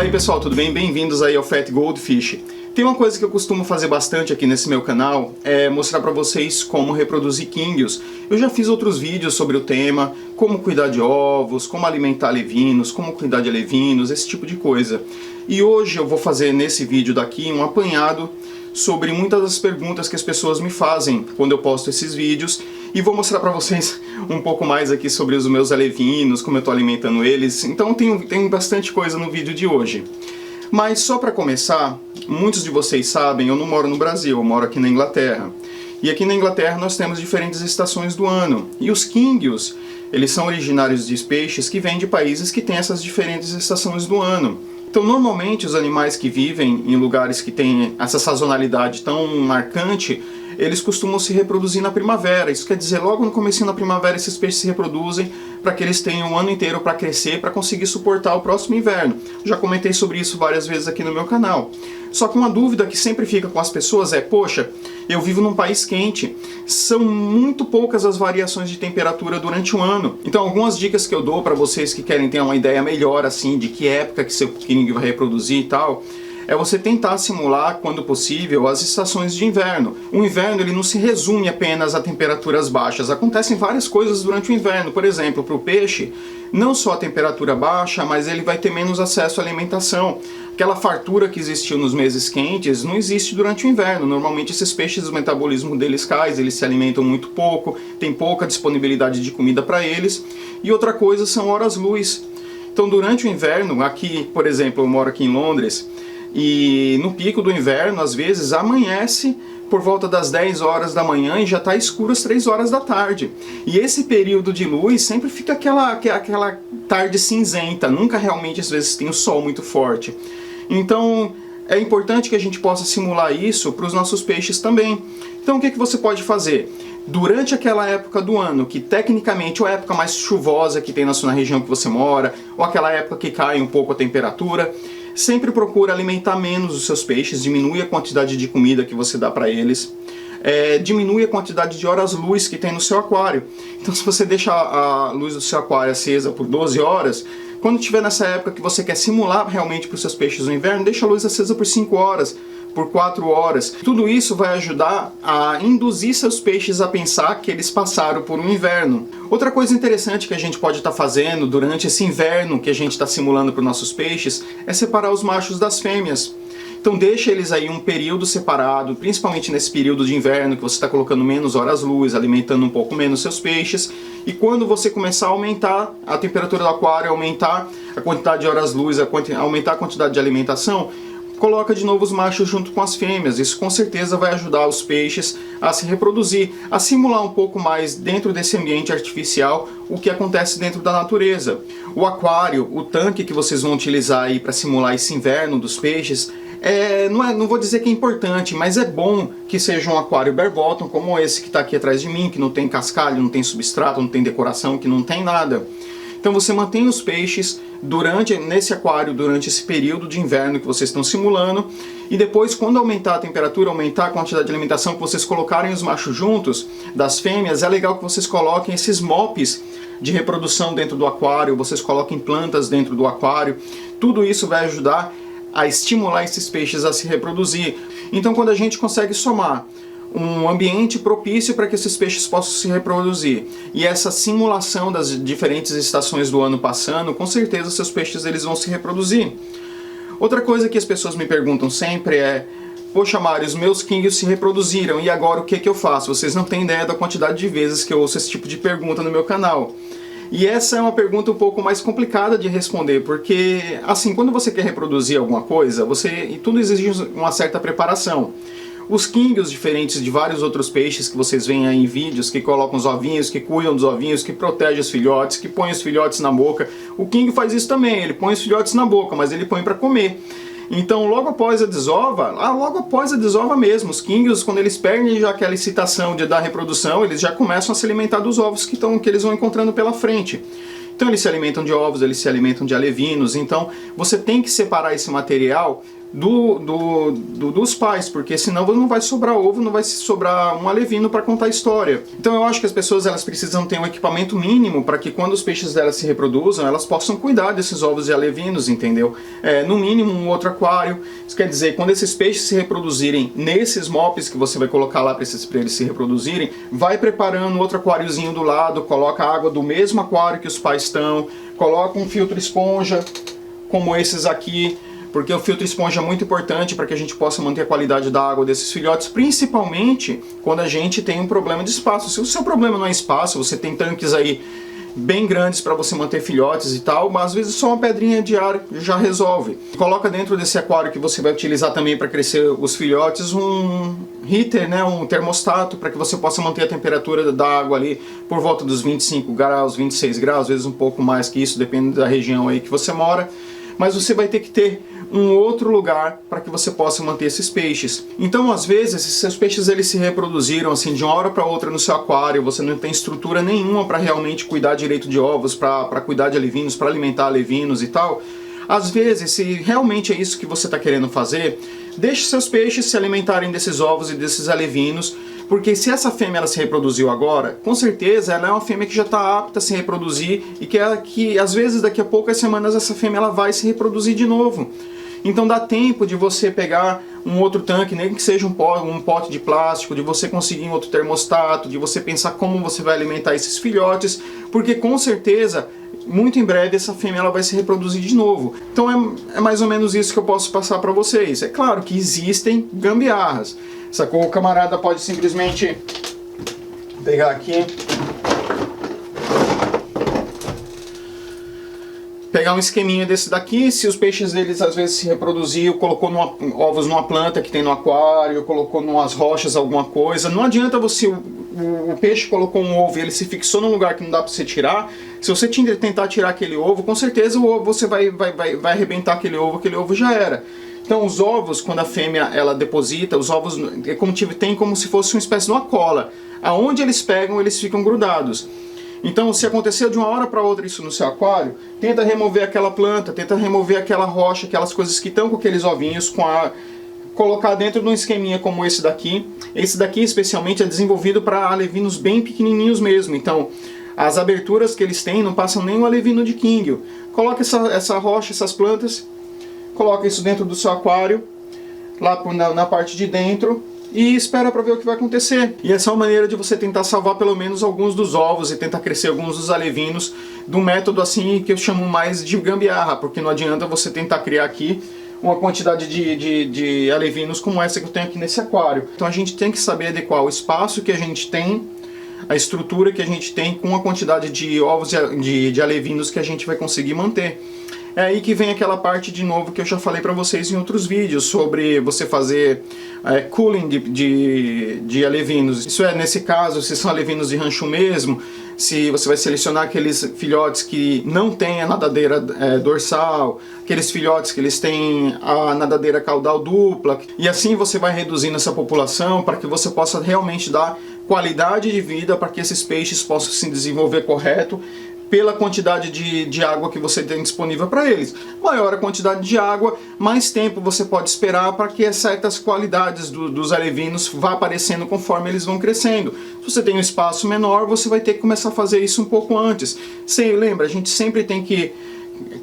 Fala aí pessoal, tudo bem? Bem-vindos aí ao Fat Goldfish. Tem uma coisa que eu costumo fazer bastante aqui nesse meu canal, é mostrar pra vocês como reproduzir quinguios. Eu já fiz outros vídeos sobre o tema, como cuidar de ovos, como alimentar alevinos, como cuidar de alevinos, esse tipo de coisa. E hoje eu vou fazer nesse vídeo daqui um apanhado sobre muitas das perguntas que as pessoas me fazem quando eu posto esses vídeos, e vou mostrar pra vocês um pouco mais aqui sobre os meus alevinos, como eu tô alimentando eles. Então tem bastante coisa no vídeo de hoje. Mas só para começar, muitos de vocês sabem, eu não moro no Brasil, eu moro aqui na Inglaterra. E aqui na Inglaterra nós temos diferentes estações do ano. E os quinguios, eles são originários de peixes que vêm de países que têm essas diferentes estações do ano. Então normalmente os animais que vivem em lugares que têm essa sazonalidade tão marcante, eles costumam se reproduzir na primavera. Isso quer dizer, logo no comecinho da primavera esses peixes se reproduzem para que eles tenham o ano inteiro para crescer, para conseguir suportar o próximo inverno. Já comentei sobre isso várias vezes aqui no meu canal. Só que uma dúvida que sempre fica com as pessoas é, poxa, eu vivo num país quente, são muito poucas as variações de temperatura durante o ano. Então algumas dicas que eu dou para vocês que querem ter uma ideia melhor assim de que época que seu quingue vai reproduzir e tal, é você tentar simular, quando possível, as estações de inverno. O inverno ele não se resume apenas a temperaturas baixas, acontecem várias coisas durante o inverno. Por exemplo, para o peixe, não só a temperatura baixa, mas ele vai ter menos acesso à alimentação. Aquela fartura que existiu nos meses quentes não existe durante o inverno. Normalmente esses peixes, o metabolismo deles cai, eles se alimentam muito pouco, tem pouca disponibilidade de comida para eles. E outra coisa são horas-luz. Então durante o inverno, aqui, por exemplo, eu moro aqui em Londres, e no pico do inverno, às vezes, amanhece por volta das 10 horas da manhã e já está escuro às 3 horas da tarde. E esse período de luz sempre fica aquela tarde cinzenta, nunca realmente às vezes tem o sol muito forte. Então é importante que a gente possa simular isso para os nossos peixes também. Então o que você pode fazer? Durante aquela época do ano, que tecnicamente ou a época mais chuvosa que tem na região que você mora, ou aquela época que cai um pouco a temperatura, sempre procura alimentar menos os seus peixes, diminui a quantidade de comida que você dá para eles, diminui a quantidade de horas-luz que tem no seu aquário. Então se você deixa a luz do seu aquário acesa por 12 horas, quando estiver nessa época que você quer simular realmente para os seus peixes no inverno, deixa a luz acesa por 5 horas, por 4 horas. Tudo isso vai ajudar a induzir seus peixes a pensar que eles passaram por um inverno. Outra coisa interessante que a gente pode estar fazendo durante esse inverno que a gente está simulando para os nossos peixes é separar os machos das fêmeas. Então deixa eles aí um período separado, principalmente nesse período de inverno que você está colocando menos horas-luz, alimentando um pouco menos seus peixes. E quando você começar a aumentar a temperatura do aquário, aumentar a quantidade de horas-luz, aumentar a quantidade de alimentação, coloca de novo os machos junto com as fêmeas. Isso com certeza vai ajudar os peixes a se reproduzir, a simular um pouco mais dentro desse ambiente artificial o que acontece dentro da natureza. O aquário, o tanque que vocês vão utilizar aí para simular esse inverno dos peixes, não vou dizer que é importante, mas é bom que seja um aquário bare bottom, como esse que está aqui atrás de mim, que não tem cascalho, não tem substrato, não tem decoração, que não tem nada. Então você mantém os peixes nesse aquário durante esse período de inverno que vocês estão simulando, e depois, quando aumentar a temperatura, aumentar a quantidade de alimentação, que vocês colocarem os machos juntos das fêmeas, é legal que vocês coloquem esses MOPs de reprodução dentro do aquário, vocês coloquem plantas dentro do aquário. Tudo isso vai ajudar a estimular esses peixes a se reproduzir. Então quando a gente consegue somar um ambiente propício para que esses peixes possam se reproduzir e essa simulação das diferentes estações do ano passando, com certeza seus peixes eles vão se reproduzir. Outra coisa que as pessoas me perguntam sempre é: poxa Mário, os meus quinguios se reproduziram e agora o que eu faço? Vocês não têm ideia da quantidade de vezes que eu ouço esse tipo de pergunta no meu canal. E essa é uma pergunta um pouco mais complicada de responder, porque assim, quando você quer reproduzir alguma coisa, e tudo exige uma certa preparação. Os quinguios, diferentes de vários outros peixes que vocês veem aí em vídeos, que colocam os ovinhos, que cuidam dos ovinhos, que protegem os filhotes, que põem os filhotes na boca, o quingue faz isso também, ele põe os filhotes na boca, mas ele põe para comer. Então logo após a desova mesmo, os quinguios, quando eles perdem já aquela excitação de dar reprodução, eles já começam a se alimentar dos ovos que eles vão encontrando pela frente. Então eles se alimentam de ovos, eles se alimentam de alevinos, então você tem que separar esse material dos pais, porque senão não vai sobrar ovo, não vai sobrar um alevino para contar a história. Então eu acho que as pessoas elas precisam ter um equipamento mínimo para que quando os peixes delas se reproduzam, elas possam cuidar desses ovos de alevinos, entendeu? No mínimo um outro aquário. Isso quer dizer, quando esses peixes se reproduzirem nesses mops que você vai colocar lá para eles se reproduzirem, vai preparando outro aquáriozinho do lado, coloca água do mesmo aquário que os pais estão, coloca um filtro esponja como esses aqui, porque o filtro esponja é muito importante para que a gente possa manter a qualidade da água desses filhotes, principalmente quando a gente tem um problema de espaço. Se o seu problema não é espaço, você tem tanques aí bem grandes para você manter filhotes e tal, mas às vezes só uma pedrinha de ar já resolve. Coloca dentro desse aquário que você vai utilizar também para crescer os filhotes um heater, né, um termostato, para que você possa manter a temperatura da água ali por volta dos 25 graus, 26 graus, às vezes um pouco mais que isso, depende da região aí que você mora. Mas você vai ter que ter um outro lugar para que você possa manter esses peixes. Então, às vezes, se seus peixes eles se reproduziram assim de uma hora para outra no seu aquário, você não tem estrutura nenhuma para realmente cuidar direito de ovos, para cuidar de alevinos, para alimentar alevinos e tal. Às vezes, se realmente é isso que você está querendo fazer, deixe seus peixes se alimentarem desses ovos e desses alevinos, porque se essa fêmea ela se reproduziu agora, com certeza ela é uma fêmea que já está apta a se reproduzir e que às vezes daqui a poucas semanas essa fêmea ela vai se reproduzir de novo. Então dá tempo de você pegar um outro tanque, nem que seja um pote de plástico, de você conseguir um outro termostato, de você pensar como você vai alimentar esses filhotes, porque com certeza, muito em breve essa fêmea ela vai se reproduzir de novo. Então é mais ou menos isso que eu posso passar para vocês. É claro que existem gambiarras. Sacou? O camarada pode simplesmente pegar aqui, pegar um esqueminha desse daqui, se os peixes deles às vezes se reproduziu, colocou ovos numa planta que tem no aquário, colocou numas rochas alguma coisa, não adianta você, o peixe colocou um ovo e ele se fixou num lugar que não dá pra você tirar, se você tentar tirar aquele ovo, com certeza o ovo você vai arrebentar aquele ovo já era. Então os ovos, quando a fêmea ela deposita, os ovos tem como se fosse uma espécie de uma cola. Aonde eles pegam, eles ficam grudados. Então se aconteceu de uma hora para outra isso no seu aquário, tenta remover aquela planta, tenta remover aquela rocha, aquelas coisas que estão com aqueles ovinhos, colocar dentro de um esqueminha como esse daqui. Esse daqui especialmente é desenvolvido para alevinos bem pequenininhos mesmo. Então as aberturas que eles têm não passam nem um alevino de Kingio. Coloca essa rocha, essas plantas, coloca isso dentro do seu aquário, lá na parte de dentro, e espera para ver o que vai acontecer. E essa é uma maneira de você tentar salvar pelo menos alguns dos ovos e tentar crescer alguns dos alevinos de um método assim que eu chamo mais de gambiarra, porque não adianta você tentar criar aqui uma quantidade de alevinos como essa que eu tenho aqui nesse aquário. Então a gente tem que saber adequar o espaço que a gente tem, a estrutura que a gente tem com a quantidade de ovos de alevinos que a gente vai conseguir manter. É aí que vem aquela parte de novo que eu já falei para vocês em outros vídeos sobre você fazer cooling de alevinos. Isso é, nesse caso, se são alevinos de rancho mesmo, se você vai selecionar aqueles filhotes que não têm a nadadeira dorsal, aqueles filhotes que eles têm a nadadeira caudal dupla, e assim você vai reduzindo essa população para que você possa realmente dar qualidade de vida para que esses peixes possam se desenvolver correto, pela quantidade de água que você tem disponível para eles. Maior a quantidade de água, mais tempo você pode esperar para que certas qualidades dos alevinos vá aparecendo conforme eles vão crescendo. Se você tem um espaço menor, você vai ter que começar a fazer isso um pouco antes. Lembra, a gente sempre tem que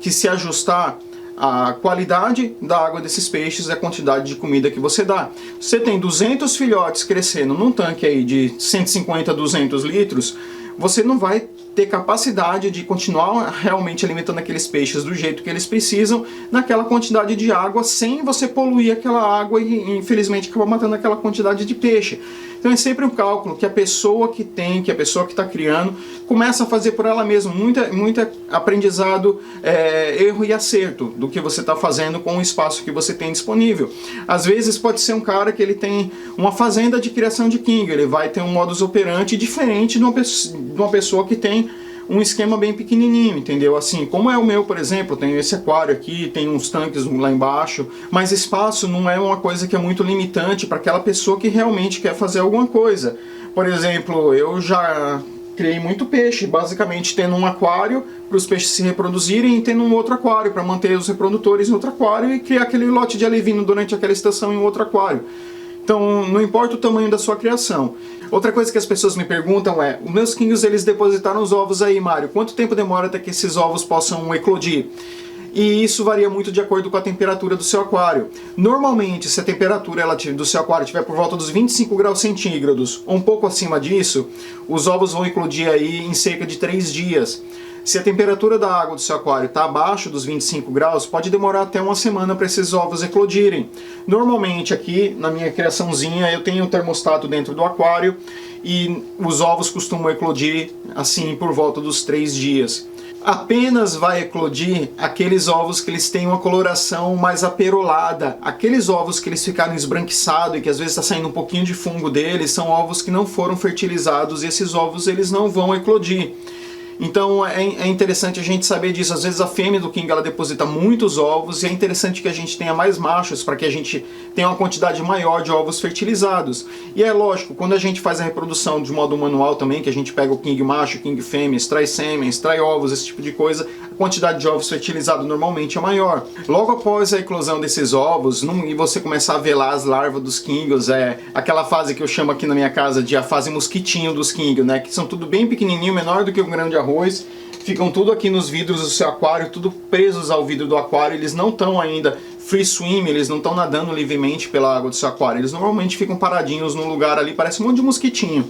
se ajustar à qualidade da água desses peixes e a quantidade de comida que você dá. Você tem 200 filhotes crescendo num tanque aí de 150 a 200 litros, você não vai ter capacidade de continuar realmente alimentando aqueles peixes do jeito que eles precisam, naquela quantidade de água, sem você poluir aquela água e infelizmente acabar matando aquela quantidade de peixe. Então é sempre um cálculo que a pessoa que está criando, começa a fazer por ela mesma, muito aprendizado, erro e acerto do que você está fazendo com o espaço que você tem disponível. Às vezes pode ser um cara que ele tem uma fazenda de criação de Kingio, ele vai ter um modus operandi diferente de uma pessoa que tem um esquema bem pequenininho, entendeu? Assim, como é o meu, por exemplo, eu tenho esse aquário aqui, tem uns tanques lá embaixo, mas espaço não é uma coisa que é muito limitante para aquela pessoa que realmente quer fazer alguma coisa. Por exemplo, eu já criei muito peixe, basicamente tendo um aquário para os peixes se reproduzirem e tendo um outro aquário para manter os reprodutores em outro aquário e criar aquele lote de alevino durante aquela estação em outro aquário. Então, não importa o tamanho da sua criação. Outra coisa que as pessoas me perguntam é: os meus kingios, eles depositaram os ovos aí, Mário, quanto tempo demora até que esses ovos possam eclodir? E isso varia muito de acordo com a temperatura do seu aquário. Normalmente, se a temperatura do seu aquário estiver por volta dos 25 graus centígrados ou um pouco acima disso, os ovos vão eclodir aí em cerca de 3 dias. Se a temperatura da água do seu aquário está abaixo dos 25 graus, pode demorar até uma semana para esses ovos eclodirem. Normalmente aqui, na minha criaçãozinha, eu tenho um termostato dentro do aquário e os ovos costumam eclodir assim por volta dos 3 dias. Apenas vai eclodir aqueles ovos que eles têm uma coloração mais aperolada. Aqueles ovos que eles ficaram esbranquiçados e que às vezes está saindo um pouquinho de fungo deles, são ovos que não foram fertilizados e esses ovos eles não vão eclodir. Então é interessante a gente saber disso. Às vezes a fêmea do king ela deposita muitos ovos e é interessante que a gente tenha mais machos para que a gente tenha uma quantidade maior de ovos fertilizados. E é lógico, quando a gente faz a reprodução de modo manual também, que a gente pega o king macho, o king fêmea, extrai sêmen, extrai ovos, esse tipo de coisa, a quantidade de ovos fertilizados normalmente é maior. Logo após a eclosão desses ovos, e você começar a ver lá as larvas dos kingios, é aquela fase que eu chamo aqui na minha casa de a fase mosquitinho dos kingios, né? Que são tudo bem pequenininho, menor do que um grão de arroz, ficam tudo aqui nos vidros do seu aquário, tudo presos ao vidro do aquário, eles não estão ainda free swim, eles não estão nadando livremente pela água do seu aquário, eles normalmente ficam paradinhos num lugar ali, parece um monte de mosquitinho.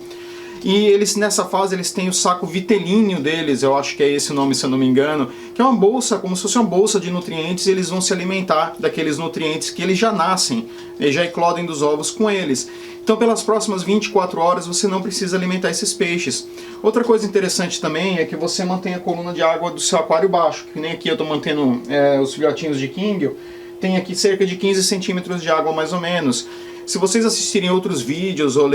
E eles nessa fase eles têm o saco vitelíneo deles, eu acho que é esse o nome se eu não me engano, que é uma bolsa, como se fosse uma bolsa de nutrientes, e eles vão se alimentar daqueles nutrientes que eles já nascem, eles já eclodem dos ovos com eles. Então pelas próximas 24 horas você não precisa alimentar esses peixes. Outra coisa interessante também é que você mantém a coluna de água do seu aquário baixo, que nem aqui eu estou mantendo os filhotinhos de kingio, tem aqui cerca de 15 centímetros de água mais ou menos. Se vocês assistirem outros vídeos ou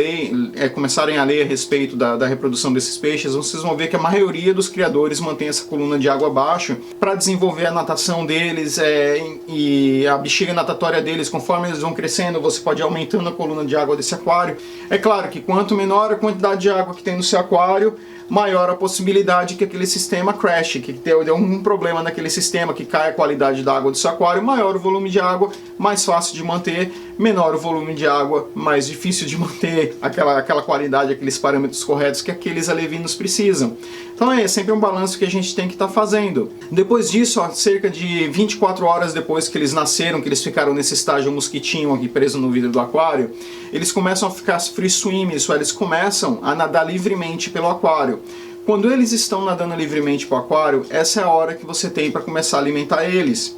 começarem a ler a respeito da reprodução desses peixes, vocês vão ver que a maioria dos criadores mantém essa coluna de água abaixo para desenvolver a natação deles e a bexiga natatória deles. Conforme eles vão crescendo, você pode ir aumentando a coluna de água desse aquário. É claro que quanto menor a quantidade de água que tem no seu aquário, maior a possibilidade que aquele sistema crash, que deu algum problema naquele sistema, que cai a qualidade da água do seu aquário, maior o volume de água, mais fácil de manter, menor o volume de água, mais difícil de manter aquela qualidade, aqueles parâmetros corretos que aqueles alevinos precisam. Então é sempre um balanço que a gente tem que estar fazendo. Depois disso, cerca de 24 horas depois que eles nasceram, que eles ficaram nesse estágio mosquitinho aqui preso no vidro do aquário, eles começam a ficar free swim, isso é, eles começam a nadar livremente pelo aquário. Quando eles estão nadando livremente pelo aquário, essa é a hora que você tem para começar a alimentar eles.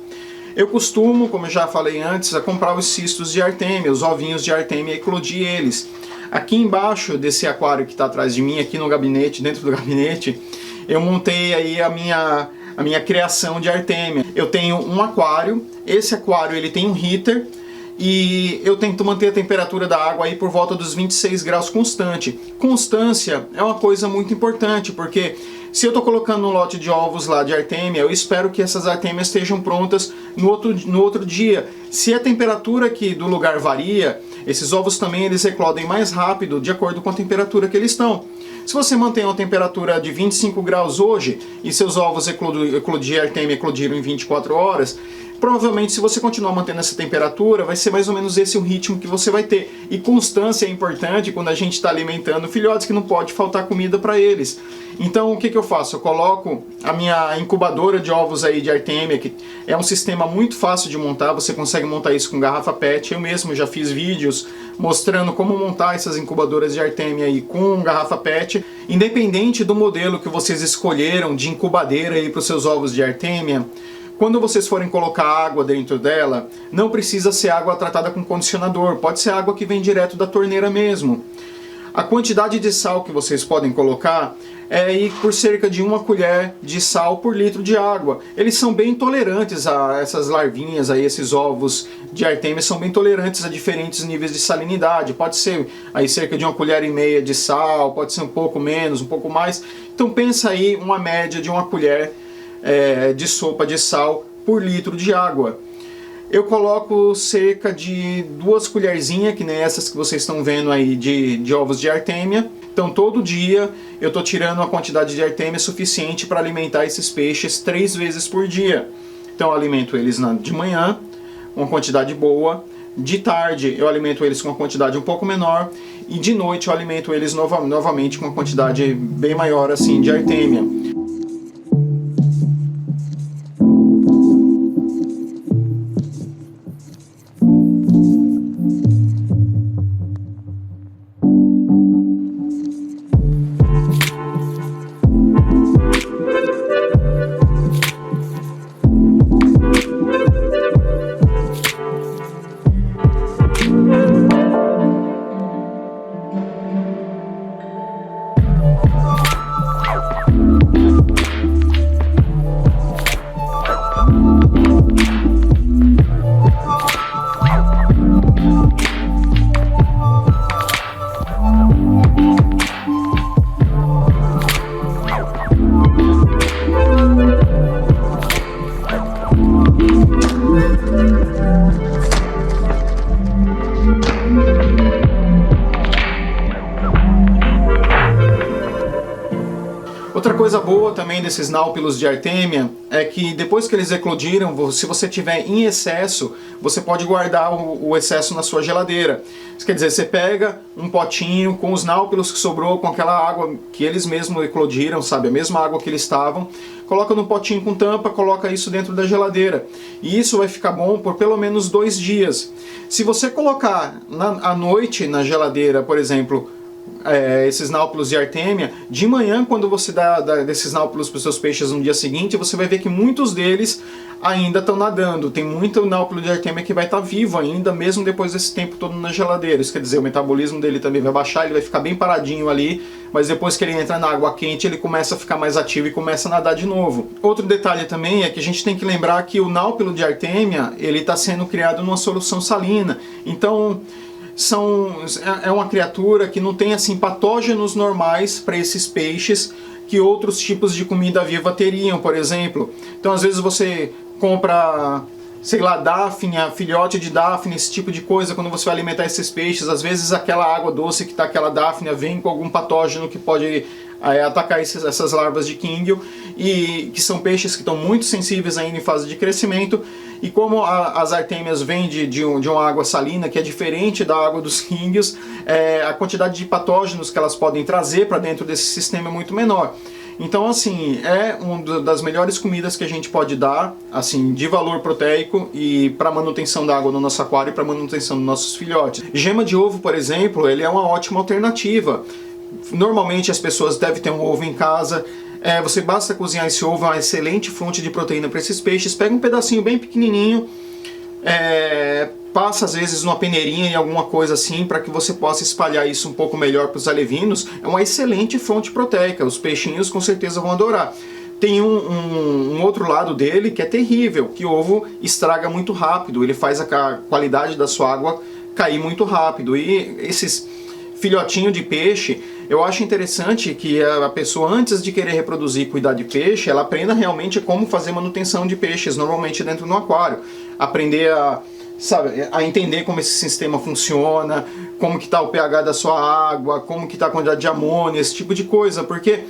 Eu costumo, como eu já falei antes, a comprar os cistos de artêmia, os ovinhos de artêmia e eclodir eles. Aqui embaixo desse aquário que está atrás de mim, aqui no gabinete, dentro do gabinete, eu montei aí a minha criação de artêmia. Eu tenho um aquário, esse aquário ele tem um heater, e eu tento manter a temperatura da água aí por volta dos 26 graus constante. Constância é uma coisa muito importante, porque se eu estou colocando um lote de ovos lá de artêmia, eu espero que essas artêmias estejam prontas no outro dia. Se a temperatura aqui do lugar varia, esses ovos também eles eclodem mais rápido de acordo com a temperatura que eles estão. Se você mantém uma temperatura de 25 graus hoje e seus ovos eclodir artêmia eclodiram em 24 horas, provavelmente se você continuar mantendo essa temperatura, vai ser mais ou menos esse o ritmo que você vai ter. E constância é importante quando a gente está alimentando filhotes, que não pode faltar comida para eles. Então o que eu faço? Eu coloco a minha incubadora de ovos aí de artêmia, que é um sistema muito fácil de montar, você consegue montar isso com garrafa PET. Eu mesmo já fiz vídeos mostrando como montar essas incubadoras de artêmia aí com garrafa PET. Independente do modelo que vocês escolheram de incubadeira aí para os seus ovos de artêmia, quando vocês forem colocar água dentro dela, não precisa ser água tratada com condicionador, pode ser água que vem direto da torneira mesmo. A quantidade de sal que vocês podem colocar é aí por cerca de 1 colher de sal por litro de água. Eles são bem tolerantes a essas larvinhas, aí, esses ovos de artêmia são bem tolerantes a diferentes níveis de salinidade. Pode ser aí cerca de 1,5 colher de sal, pode ser um pouco menos, um pouco mais. Então pensa aí uma média de 1 colher de sopa de sal por litro de água. Eu coloco cerca de 2 colherzinhas, que nem essas que vocês estão vendo aí, de ovos de artêmia. Então todo dia eu estou tirando uma quantidade de artêmia suficiente para alimentar esses peixes 3 vezes por dia. Então eu alimento eles de manhã, uma quantidade boa. De tarde eu alimento eles com uma quantidade um pouco menor. E de noite eu alimento eles novamente com uma quantidade bem maior assim de artêmia. Outra coisa boa também desses náupilos de artêmia é que depois que eles eclodiram, se você tiver em excesso, você pode guardar o excesso na sua geladeira. Isso quer dizer, você pega um potinho com os náupilos que sobrou, com aquela água que eles mesmos eclodiram, sabe, a mesma água que eles estavam, coloca no potinho com tampa, coloca isso dentro da geladeira. E isso vai ficar bom por pelo menos 2 dias. Se você colocar à noite na geladeira, por exemplo, esses náupilos de artêmia, de manhã, quando você dá desses náupilos para os seus peixes no dia seguinte, você vai ver que muitos deles ainda estão nadando. Tem muito náupilo de artêmia que vai estar vivo ainda, mesmo depois desse tempo todo na geladeira. Isso quer dizer, o metabolismo dele também vai baixar, ele vai ficar bem paradinho ali, mas depois que ele entra na água quente, ele começa a ficar mais ativo e começa a nadar de novo. Outro detalhe também é que a gente tem que lembrar que o náupilo de artêmia, ele está sendo criado numa solução salina. Então, é uma criatura que não tem assim patógenos normais para esses peixes que outros tipos de comida viva teriam, por exemplo. Então às vezes você compra, sei lá, dáfnia, filhote de dáfnia, esse tipo de coisa, quando você vai alimentar esses peixes, às vezes aquela água doce que está aquela dáfnia vem com algum patógeno que pode atacar essas larvas de quinguio, e que são peixes que estão muito sensíveis ainda em fase de crescimento. E como as artêmias vêm de uma água salina, que é diferente da água dos quinguios, a quantidade de patógenos que elas podem trazer para dentro desse sistema é muito menor. Então, assim, é uma das melhores comidas que a gente pode dar, assim, de valor proteico e para manutenção da água no nosso aquário e para manutenção dos nossos filhotes. Gema de ovo, por exemplo, ele é uma ótima alternativa. Normalmente as pessoas devem ter um ovo em casa. Você basta cozinhar esse ovo, é uma excelente fonte de proteína para esses peixes. Pega um pedacinho bem pequenininho, passa às vezes numa peneirinha em alguma coisa assim, para que você possa espalhar isso um pouco melhor para os alevinos. É uma excelente fonte proteica, os peixinhos com certeza vão adorar. Tem um outro lado dele que é terrível, que o ovo estraga muito rápido, ele faz a qualidade da sua água cair muito rápido. E esses filhotinhos de peixe, eu acho interessante que a pessoa, antes de querer reproduzir e cuidar de peixe, ela aprenda realmente como fazer manutenção de peixes, normalmente dentro do aquário. Aprender a entender como esse sistema funciona, como que está o pH da sua água, como que está a quantidade de amônia, esse tipo de coisa. Porque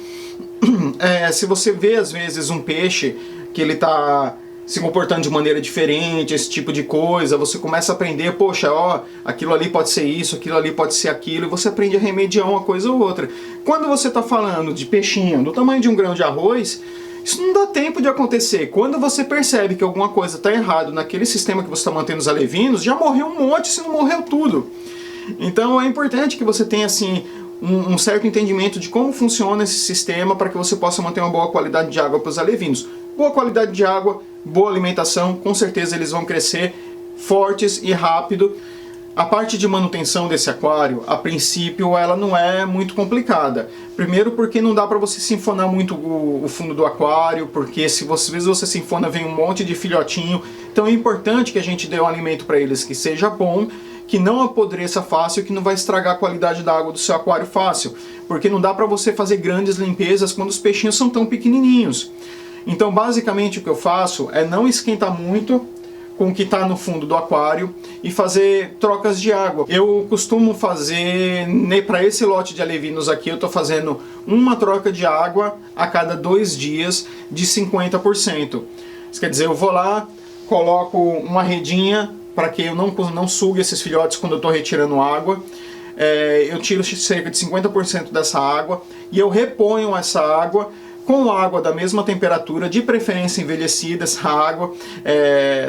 se você vê às vezes um peixe que ele está se comportando de maneira diferente, esse tipo de coisa, você começa a aprender, poxa, ó, aquilo ali pode ser isso, aquilo ali pode ser aquilo, e você aprende a remediar uma coisa ou outra. Quando você está falando de peixinho do tamanho de um grão de arroz, isso não dá tempo de acontecer. Quando você percebe que alguma coisa está errado naquele sistema que você está mantendo os alevinos, já morreu um monte, se não morreu tudo. Então é importante que você tenha assim um certo entendimento de como funciona esse sistema para que você possa manter uma boa qualidade de água para os alevinos. Boa qualidade de água, boa alimentação, com certeza eles vão crescer fortes e rápido. A parte de manutenção desse aquário, a princípio, ela não é muito complicada. Primeiro porque não dá para você sinfonar muito o fundo do aquário, porque se às vezes você sinfona, vem um monte de filhotinho. Então é importante que a gente dê um alimento para eles que seja bom, que não apodreça fácil, que não vai estragar a qualidade da água do seu aquário fácil. Porque não dá para você fazer grandes limpezas quando os peixinhos são tão pequenininhos. Então basicamente o que eu faço é não esquentar muito com o que está no fundo do aquário e fazer trocas de água. Eu costumo fazer, para esse lote de alevinos aqui, eu estou fazendo uma troca de água a cada 2 dias de 50%. Isso quer dizer, eu vou lá, coloco uma redinha para que eu não sugue esses filhotes quando eu estou retirando água. Eu tiro cerca de 50% dessa água e eu reponho essa água com água da mesma temperatura, de preferência envelhecida essa água.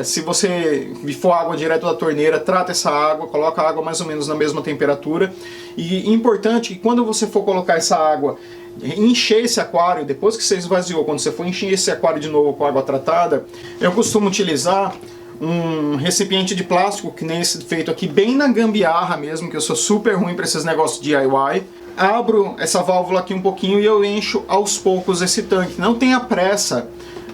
Se você for água direto da torneira, trata essa água, coloca a água mais ou menos na mesma temperatura. E importante que quando você for colocar essa água, encher esse aquário, depois que você esvaziou, quando você for encher esse aquário de novo com água tratada, eu costumo utilizar um recipiente de plástico, que nem esse feito aqui, bem na gambiarra mesmo, que eu sou super ruim para esses negócios DIY. Abro essa válvula aqui um pouquinho e eu encho aos poucos esse tanque. Não tenha pressa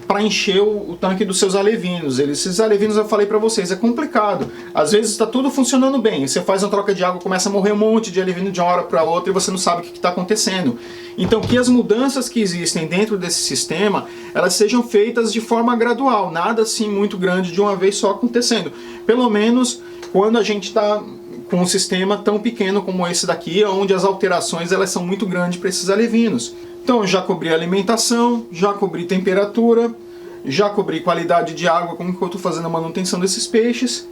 para encher o tanque dos seus alevinos. Esses alevinos, eu falei para vocês, é complicado. Às vezes está tudo funcionando bem, você faz uma troca de água, começa a morrer um monte de alevino de uma hora para outra e você não sabe o que está acontecendo. Então que as mudanças que existem dentro desse sistema, elas sejam feitas de forma gradual, nada assim muito grande de uma vez só acontecendo. Pelo menos quando a gente está com um sistema tão pequeno como esse daqui, onde as alterações elas são muito grandes para esses alevinos. Então eu já cobri alimentação, já cobri temperatura, já cobri qualidade de água, como que eu estou fazendo a manutenção desses peixes.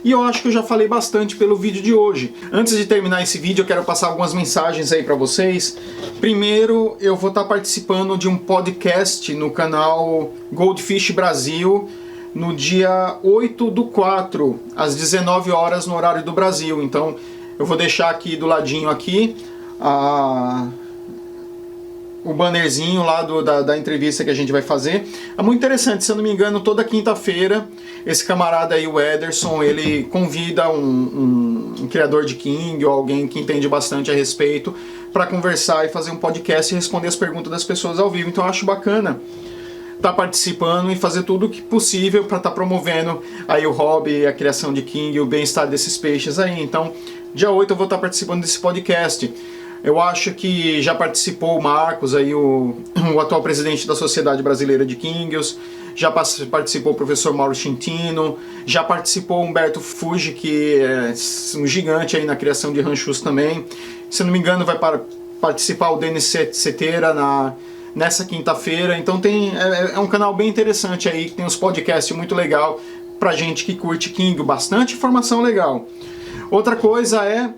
E eu acho que eu já falei bastante pelo vídeo de hoje. Antes de terminar esse vídeo, eu quero passar algumas mensagens aí para vocês. Primeiro, eu vou estar participando de um podcast no canal Goldfish Brasil, no dia 8/4, às 19 horas no horário do Brasil. Então eu vou deixar aqui do ladinho aqui o bannerzinho lá da entrevista que a gente vai fazer. É muito interessante, se eu não me engano, toda quinta-feira esse camarada aí, o Ederson, ele convida um criador de King ou alguém que entende bastante a respeito para conversar e fazer um podcast e responder as perguntas das pessoas ao vivo. Então eu acho bacana estar participando e fazer tudo o que possível para estar promovendo aí o hobby, a criação de King e o bem-estar desses peixes aí. Então, dia 8 eu vou estar participando desse podcast. Eu acho que já participou o Marcos, aí, o atual presidente da Sociedade Brasileira de Kingios, já participou o professor Mauro Cintino, já participou o Humberto Fuji, que é um gigante aí na criação de ranchos também. Se não me engano, vai participar o Denis Ceteira nessa quinta-feira. Então é um canal bem interessante aí, que tem uns podcasts muito legal pra gente que curte King, bastante informação legal. Outra coisa é,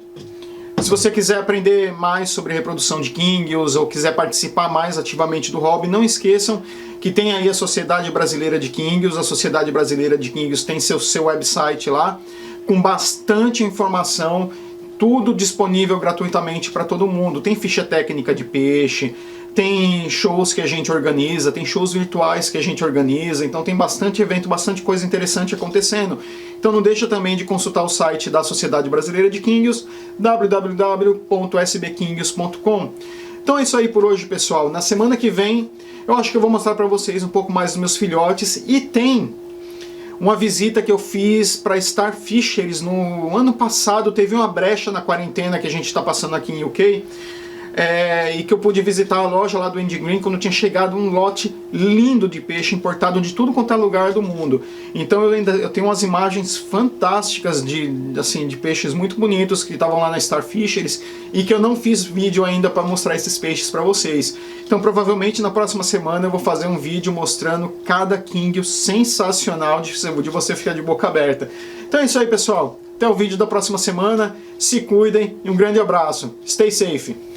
se você quiser aprender mais sobre reprodução de Kingios ou quiser participar mais ativamente do hobby, não esqueçam que tem aí a Sociedade Brasileira de Kingios. A Sociedade Brasileira de Kingios tem seu website lá, com bastante informação, tudo disponível gratuitamente para todo mundo. Tem ficha técnica de peixe, tem shows que a gente organiza, tem shows virtuais que a gente organiza, então tem bastante evento, bastante coisa interessante acontecendo. Então não deixa também de consultar o site da Sociedade Brasileira de Kingios, www.sbkingios.com. Então é isso aí por hoje, pessoal. Na semana que vem, eu acho que eu vou mostrar para vocês um pouco mais dos meus filhotes, e tem uma visita que eu fiz para Star Fisheries no ano passado. Teve uma brecha na quarentena que a gente está passando aqui em UK, e que eu pude visitar a loja lá do Andy Green quando tinha chegado um lote lindo de peixe importado de tudo quanto é lugar do mundo. Então eu tenho umas imagens fantásticas de peixes muito bonitos que estavam lá na Star Fisheries e que eu não fiz vídeo ainda para mostrar esses peixes para vocês. Então provavelmente na próxima semana eu vou fazer um vídeo mostrando cada King sensacional de você ficar de boca aberta. Então é isso aí, pessoal. Até o vídeo da próxima semana. Se cuidem e um grande abraço. Stay safe!